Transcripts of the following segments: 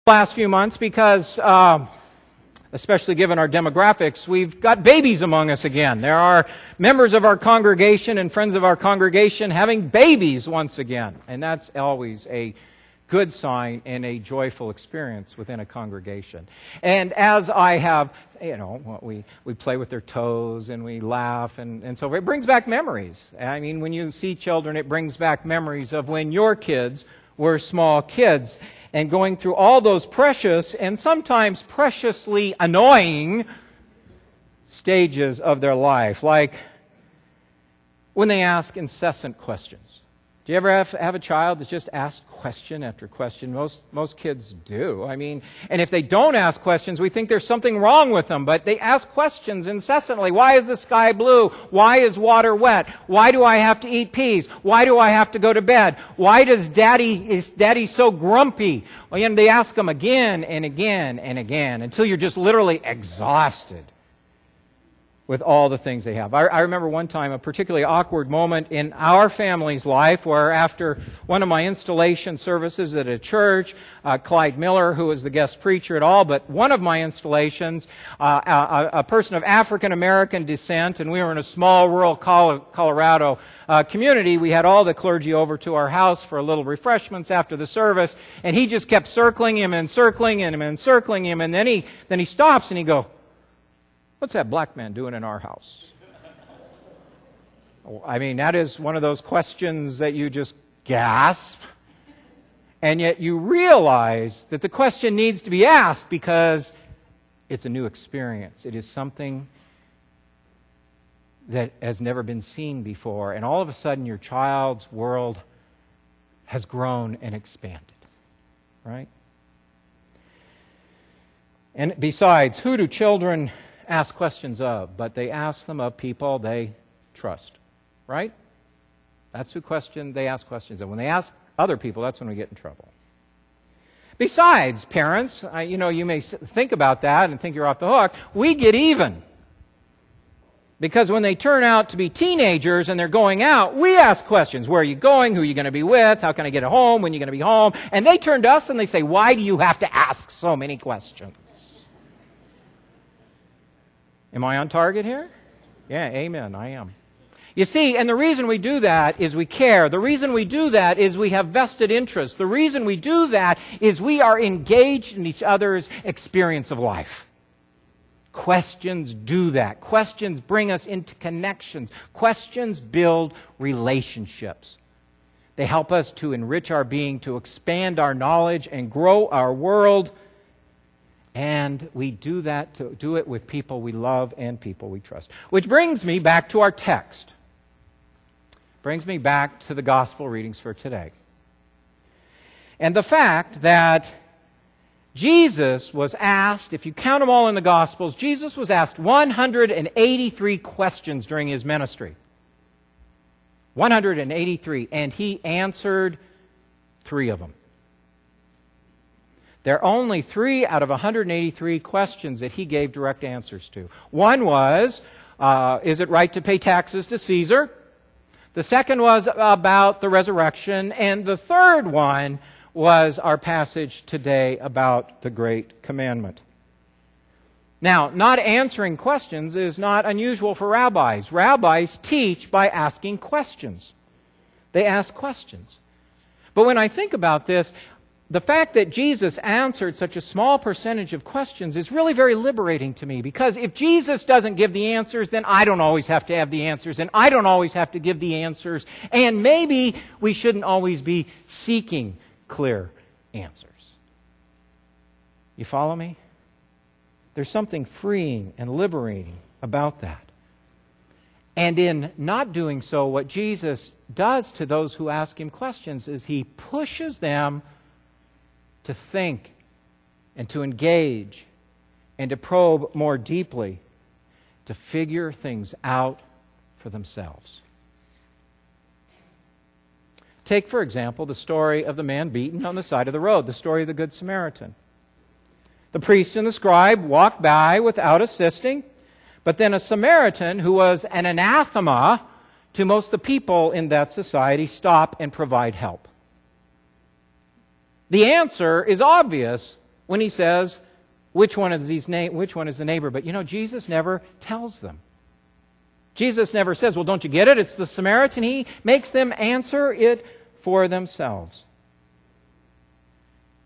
last few months because, especially given our demographics, we've got babies among us again. There are members of our congregation and friends of our congregation having babies once again. And that's always a good sign and a joyful experience within a congregation. And as I have, we play with their toes and we laugh and so it brings back memories. I mean, when you see children, it brings back memories of when your kids were small kids and going through all those precious and sometimes preciously annoying stages of their life, like when they ask incessant questions. Do you ever have a child that just asks question after question? Most kids do. I mean, and if they don't ask questions, we think there's something wrong with them, but they ask questions incessantly. Why is the sky blue? Why is water wet? Why do I have to eat peas? Why do I have to go to bed? Why is Daddy so grumpy? Well, they ask them again and again and again until you're just literally exhausted with all the things they have. I remember one time a particularly awkward moment in our family's life where after one of my installation services at a church, Clyde Miller, who was the guest preacher at all, but one of my installations, a person of African-American descent, and we were in a small rural Colorado community. We had all the clergy over to our house for a little refreshments after the service, and he just kept circling him and circling him and circling him, and then he stops and he goes, "What's that black man doing in our house?" I mean, that is one of those questions that you just gasp, and yet you realize that the question needs to be asked because it's a new experience. It is something that has never been seen before, and all of a sudden your child's world has grown and expanded, right? And besides, who do children ask questions of? But they ask them of people they trust, right? That's who they ask questions of. When they ask other people, that's when we get in trouble. Besides, parents, you may think about that and think you're off the hook. We get even. Because when they turn out to be teenagers and they're going out, we ask questions. Where are you going? Who are you going to be with? How can I get home? When are you going to be home? And they turn to us and they say, "Why do you have to ask so many questions?" Am I on target here? Yeah, amen, I am. You see, and the reason we do that is we care. The reason we do that is we have vested interest. The reason we do that is we are engaged in each other's experience of life. Questions do that. Questions bring us into connections. Questions build relationships. They help us to enrich our being, to expand our knowledge and grow our world. And we do that, to do it with people we love and people we trust. Which brings me back to our text. Brings me back to the gospel readings for today. And the fact that Jesus was asked, if you count them all in the Gospels, Jesus was asked 183 questions during his ministry. 183. And he answered 3 of them. There are only 3 out of 183 questions that he gave direct answers to. One was, is it right to pay taxes to Caesar? The second was about the resurrection. And the third one was our passage today about the Great Commandment. Now, not answering questions is not unusual for rabbis. Rabbis teach by asking questions. They ask questions. But when I think about this, the fact that Jesus answered such a small percentage of questions is really very liberating to me, because if Jesus doesn't give the answers, then I don't always have to have the answers, and I don't always have to give the answers, and maybe we shouldn't always be seeking clear answers. You follow me? There's something freeing and liberating about that. And in not doing so, what Jesus does to those who ask him questions is he pushes them to think and to engage and to probe more deeply, to figure things out for themselves. Take, for example, the story of the man beaten on the side of the road, the story of the Good Samaritan. The priest and the scribe walked by without assisting, but then a Samaritan, who was an anathema to most of the people in that society, stop and provide help. The answer is obvious when he says, which one is the neighbor? But Jesus never tells them. Jesus never says, well, don't you get it? It's the Samaritan. He makes them answer it for themselves.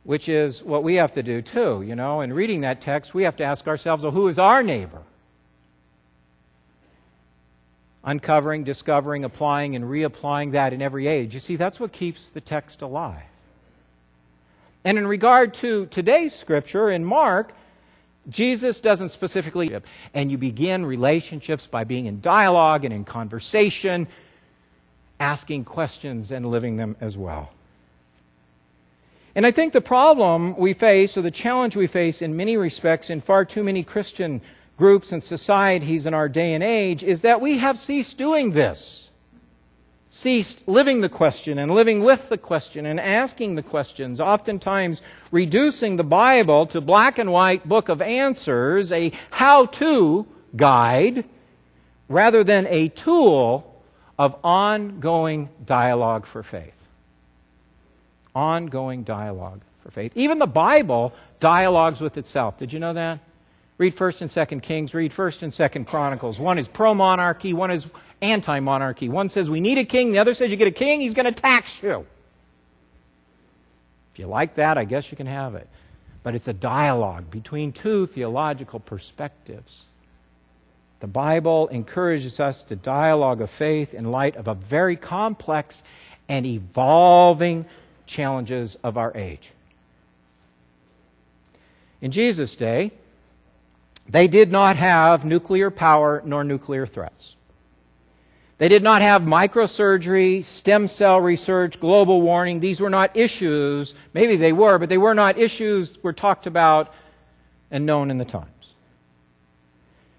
Which is what we have to do too, In reading that text, we have to ask ourselves, well, who is our neighbor? Uncovering, discovering, applying, and reapplying that in every age. You see, that's what keeps the text alive. And in regard to today's scripture in Mark, Jesus doesn't specifically, and you begin relationships by being in dialogue and in conversation, asking questions and living them as well. And I think the problem we face, or the challenge we face in many respects in far too many Christian groups and societies in our day and age, is that we have ceased doing this. Ceased living the question and living with the question and asking the questions, oftentimes reducing the Bible to black and white book of answers, a how-to guide, rather than a tool of ongoing dialogue for faith. Ongoing dialogue for faith. Even the Bible dialogues with itself. Did you know that? Read 1st and 2nd Kings, read 1st and 2nd Chronicles. One is pro-monarchy, one is anti-monarchy. One says we need a king, the other says you get a king, he's going to tax you. If you like that, I guess you can have it. But it's a dialogue between two theological perspectives. The Bible encourages us to dialogue of faith in light of a very complex and evolving challenges of our age. In Jesus' day, they did not have nuclear power nor nuclear threats. They did not have microsurgery, stem cell research, global warming. These were not issues. Maybe they were, but they were not issues that were talked about and known in the times.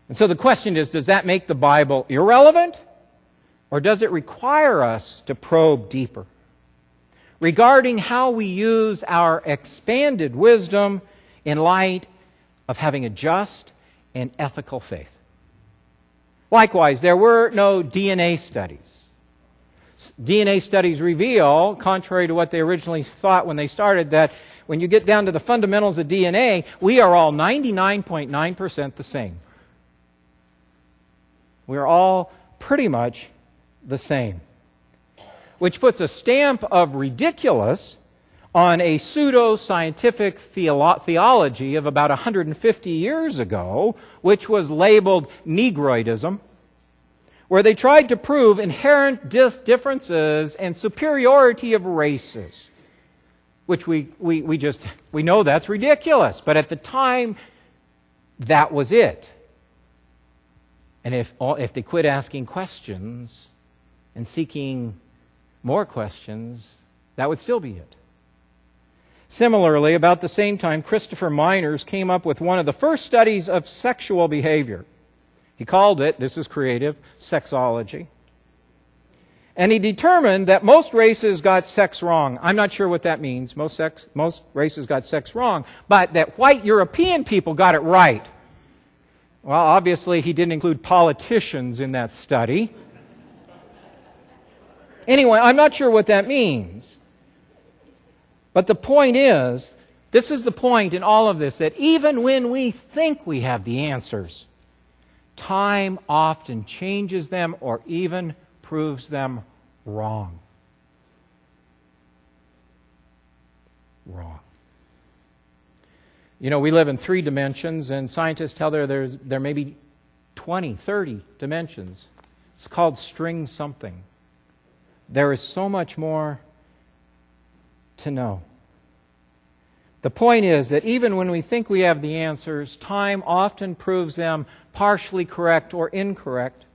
And so the question is, does that make the Bible irrelevant? Or does it require us to probe deeper regarding how we use our expanded wisdom in light of having a just and ethical faith? Likewise, there were no DNA studies. DNA studies reveal, contrary to what they originally thought when they started, that when you get down to the fundamentals of DNA, we are all 99.9% the same. We are all pretty much the same. Which puts a stamp of ridiculous on a pseudo-scientific theology of about 150 years ago, which was labeled Negroidism, where they tried to prove inherent differences and superiority of races, which we know that's ridiculous, but at the time, that was it. And if they quit asking questions and seeking more questions, that would still be it. Similarly, about the same time, Christopher Miners came up with one of the first studies of sexual behavior. He called it, this is creative, sexology. And he determined that most races got sex wrong. I'm not sure what that means. Most races got sex wrong. But that white European people got it right. Well, obviously, he didn't include politicians in that study. Anyway, I'm not sure what that means. But the point is, this is the point in all of this, that even when we think we have the answers, time often changes them or even proves them wrong. Wrong. You know, we live in 3 dimensions, and scientists tell there may be 20, 30 dimensions. It's called string something. There is so much more to know. The point is that even when we think we have the answers, time often proves them partially correct or incorrect.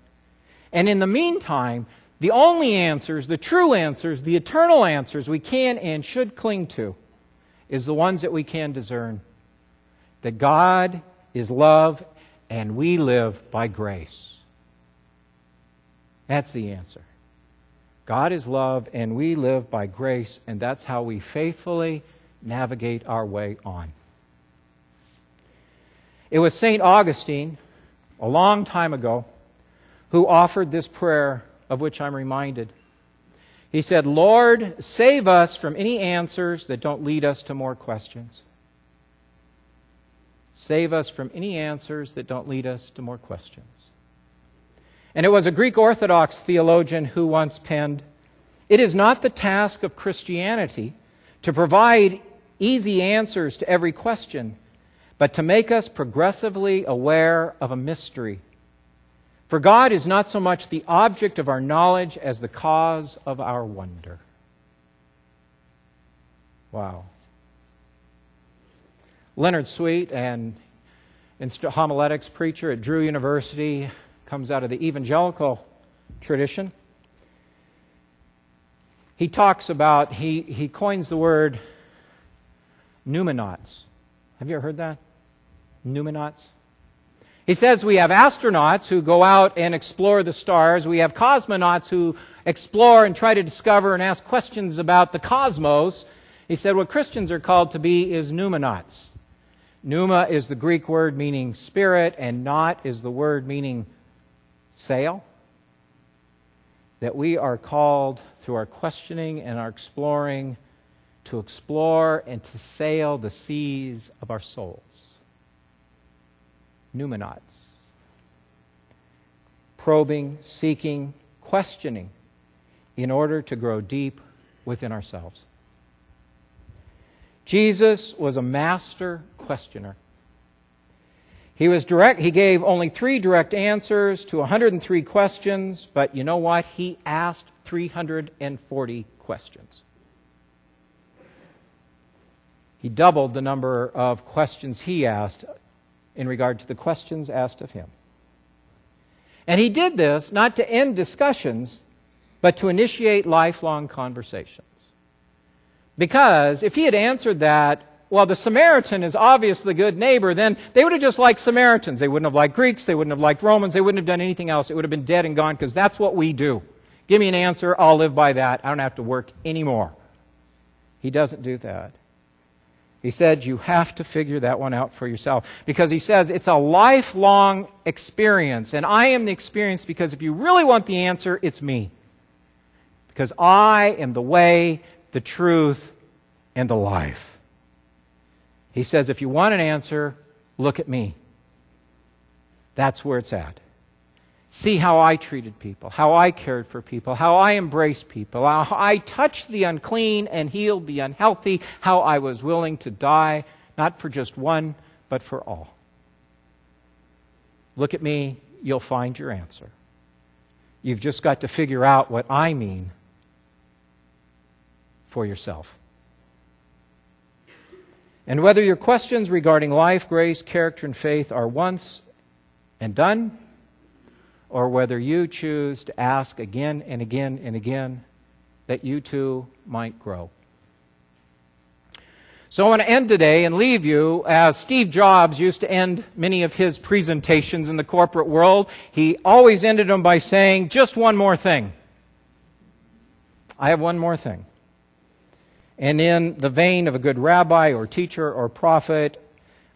And in the meantime, the only answers, the true answers, the eternal answers we can and should cling to is the ones that we can discern. That God is love and we live by grace. That's the answer. God is love and we live by grace, and that's how we faithfully navigate our way on. It was St. Augustine, a long time ago, who offered this prayer of which I'm reminded. He said, "Lord, save us from any answers that don't lead us to more questions." Save us from any answers that don't lead us to more questions. And it was a Greek Orthodox theologian who once penned, "It is not the task of Christianity to provide easy answers to every question, but to make us progressively aware of a mystery. For God is not so much the object of our knowledge as the cause of our wonder." Wow. Leonard Sweet, an homiletics preacher at Drew University, comes out of the evangelical tradition. He talks about, he coins the word numinauts. Have you ever heard that? Numinauts? He says we have astronauts who go out and explore the stars. We have cosmonauts who explore and try to discover and ask questions about the cosmos. He said what Christians are called to be is numinauts. Pneuma is the Greek word meaning spirit, and naut is the word meaning sail. That we are called through our questioning and our exploring to explore and to sail the seas of our souls. Numinauts. Probing, seeking, questioning in order to grow deep within ourselves. Jesus was a master questioner. He was direct. He gave only 3 direct answers to 103 questions, but you know what? He asked 340 questions. He doubled the number of questions he asked in regard to the questions asked of him. And he did this not to end discussions, but to initiate lifelong conversations. Because if he had answered that, well, the Samaritan is obviously the good neighbor, then they would have just liked Samaritans. They wouldn't have liked Greeks. They wouldn't have liked Romans. They wouldn't have done anything else. It would have been dead and gone, because that's what we do. Give me an answer. I'll live by that. I don't have to work anymore. He doesn't do that. He said you have to figure that one out for yourself. Because he says it's a lifelong experience. And I am the experience because if you really want the answer, it's me. Because I am the way, the truth, and the life. He says, if you want an answer, look at me. That's where it's at. See how I treated people, how I cared for people, how I embraced people, how I touched the unclean and healed the unhealthy, how I was willing to die, not for just one, but for all. Look at me, you'll find your answer. You've just got to figure out what I mean for yourself. And whether your questions regarding life, grace, character, and faith are once and done, or whether you choose to ask again and again and again, that you too might grow. So I want to end today and leave you as Steve Jobs used to end many of his presentations in the corporate world. He always ended them by saying, just one more thing. I have one more thing. And in the vein of a good rabbi or teacher or prophet,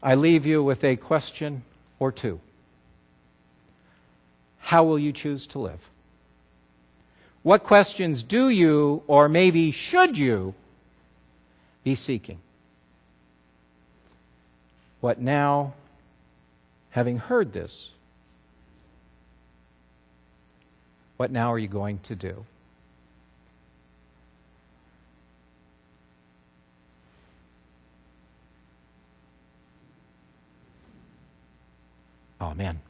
I leave you with a question or two. How will you choose to live? What questions do you, or maybe should you, be seeking? What now, having heard this, what now are you going to do? Amen.